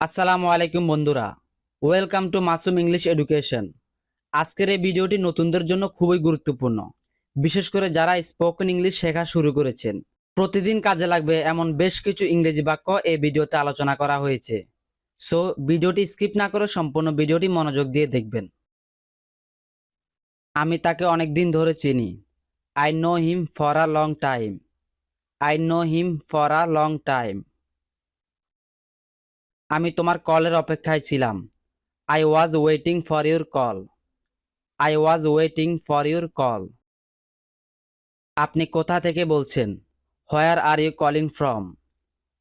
আসসালামু আলাইকুম বন্ধুরা, welcome to Masum English education. আজকের এই ভিডিওটি নতুনদের জন্য খুবই গুরুত্বপূর্ণ, বিশেষ করে যারা স্পোকেন ইংলিশ শেখা শুরু করেছেন। প্রতিদিন কাজে লাগবে এমন বেশ কিছু ইংরেজি বাক্য এই ভিডিওতে আলোচনা করা হয়েছে। সো ভিডিওটি স্কিপ না করে সম্পূর্ণ ভিডিওটি মনোযোগ দিয়ে দেখবেন। আমি তাকে অনেক দিন ধরে চিনি। I know him for a long time. I know him for a long time. আমি তোমার কলের অপেক্ষায় ছিলাম। I was waiting for your call. I was waiting for your call. আপনি কোথা থেকে বলছেন? Where are you calling from?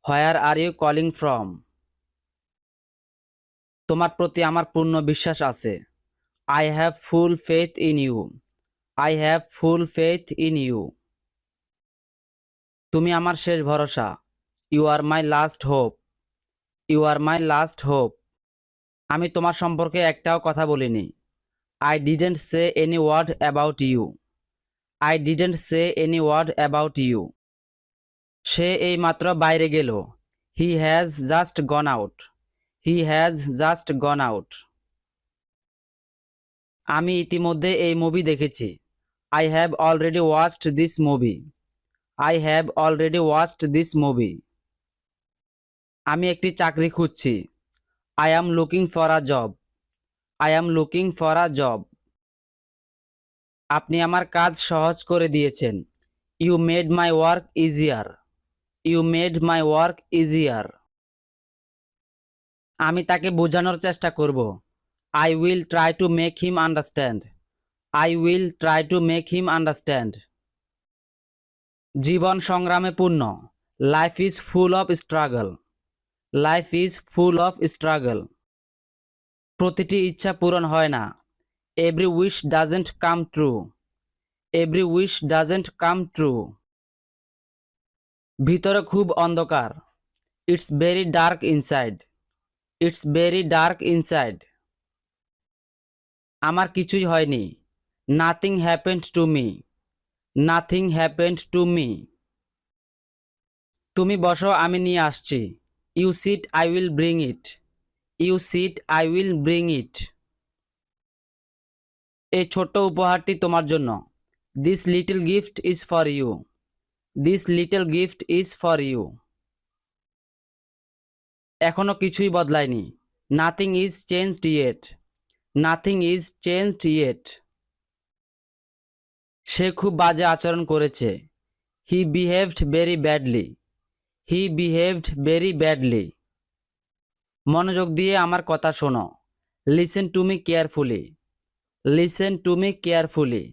Where are you calling from? তোমার প্রতি আমার পূর্ণ বিশ্বাস আছে। I have full faith in you. I have full faith in you. তুমি আমার শেষ ভরসা। You are my last hope. You are my last hope. আমি তোমার সম্পর্কে একটাও কথা বলিনি। I didn't say any word about you. I didn't say any word about you. সে এইমাত্র বাইরে গেল। He has just gone out. He has just gone out. আমি ইতিমধ্যে এই মুভি দেখেছি। I have already watched this movie. I have already watched this movie. আমি একটি চাকরি খুঁজছি। I am looking for a job. I am looking for a job. আপনি আমার কাজ সহজ করে দিয়েছেন। You made my work easier. You made my work easier. আমি তাকে বোঝানোর চেষ্টা করব। I will try to make him understand. I will try to make him understand. জীবন সংগ্রামে পূর্ণ। Life is full of struggle. Life is full of struggle. প্রতিটি ইচ্ছা পূরণ হয় না। Every wish doesn't come true. Every wish doesn't come true. ভিতরে খুব অন্ধকার। It's very dark inside. It's very dark inside. আমার কিছুই হয়নি। Nothing happened to me. Nothing happened to me. তুমি বসো, আমি নিয়ে আসছি। You sit, I will bring it. You sit, I will bring it. এই ছোট্ট উপহারটি তোমার জন্য। This little gift is for you. This little gift is for you. এখনো কিছুই বদলায়নি। Nothing is changed yet. Nothing is changed yet. সে খুব বাজে আচরণ করেছে। He behaved very badly. He behaved very badly. মনোযোগ দিয়ে আমার কথা শোনো। Listen to me carefully. Listen to me carefully.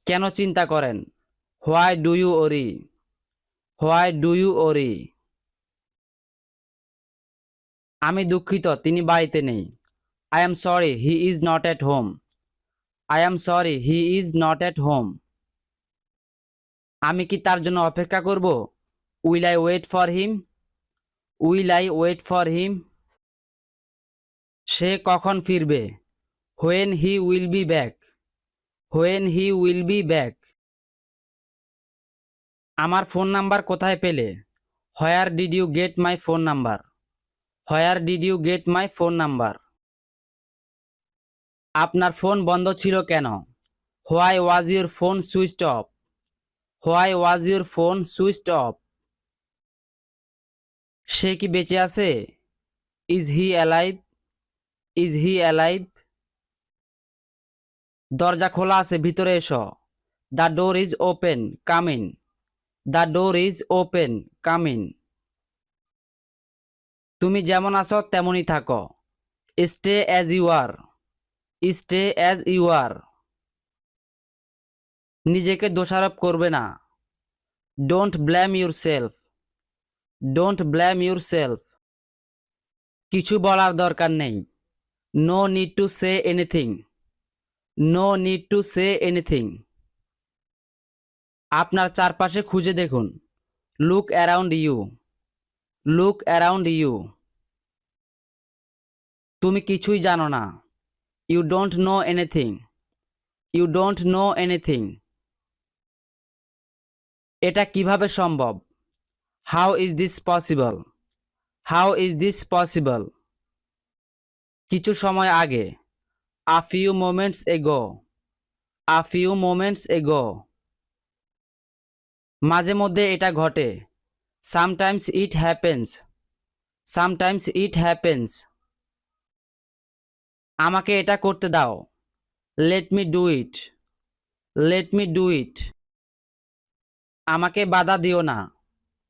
কেন চিন্তা করেন? Why do you worry? Why do you worry? আমি দুঃখিত, তিনি বাড়িতে নেই। I am sorry, he is not at home. I am sorry, he is not at home. আমি কি তার জন্য অপেক্ষা করব? Will I wait for him? Will I wait for him? সে কখন ফিরবে? When he will be back. When he will be back. আমার phone number কোথায় পেলে? Where did you get my phone number? Where did you get my phone number? আপনার phone বন্ধ ছিল কেন? Why was your phone switched off? Why was your phone switched off? সে কি বেঁচে আছে? Is he alive? Is he alive? দরজা খোলা আছে, ভিতরে এসো। The door is open, come in. The door is open, come in. তুমি যেমন আছো তেমনই থাকো। Stay as you are. Stay as you are. নিজেকে দোষারোপ করবে না। Don't blame yourself. Don't blame yourself. কিছু বলার দরকার নেই। No need to say anything. No need to say anything. আপনার চারপাশে খুঁজে দেখুন। Look around you. Look around you. তুমি কিছুই জানো না। You don't know anything. You don't know anything. এটা কিভাবে সম্ভব? How is this possible? How is this possible? কিছু সময় আগে। A few moments ago. A few moments ago. মাঝে মধ্যে এটা ঘটে। Sometimes it happens. Sometimes it happens. আমাকে এটা করতে দাও। Let me do it. Let me do it. আমাকে বাধা দিও না।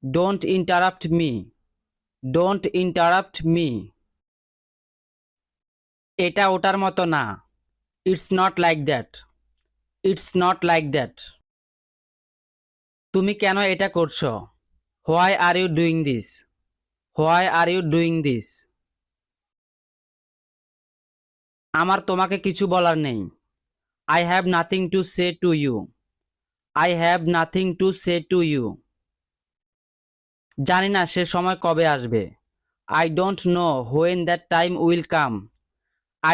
Don't interrupt me. Don't interrupt me. এটা ওটার মতো না। It's not like that. It's not like that. তুমি কেন এটা করছো? Why are you doing this? Why are you doing this? আমার তোমাকে কিছু বলার নেই। I have nothing to say to you. I have nothing to say to you. জানি না সে সময় কবে আসবে। I don't know when that time will come.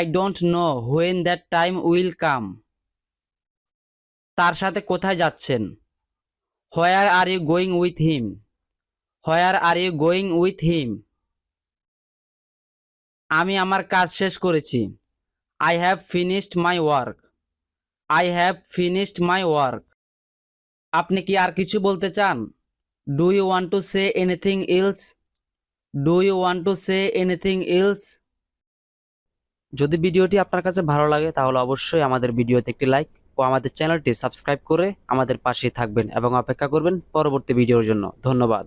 I don't know when that time will come. তার সাথে কোথায় যাচ্ছেন? Where are you going with him? Where are you going with him? আমি আমার কাজ শেষ করেছি। I have finished my work. I have finished my work. আপনি কি আর কিছু বলতে চান? Do you want to say anything else? Do you want to say anything else? যদি ভিডিওটি আপনার কাছে ভালো লাগে তাহলে অবশ্যই আমাদের ভিডিওতে একটি লাইক ও আমাদের চ্যানেলটি সাবস্ক্রাইব করে আমাদের পাশেই থাকবেন এবং অপেক্ষা করবেন পরবর্তী ভিডিওর জন্য। ধন্যবাদ।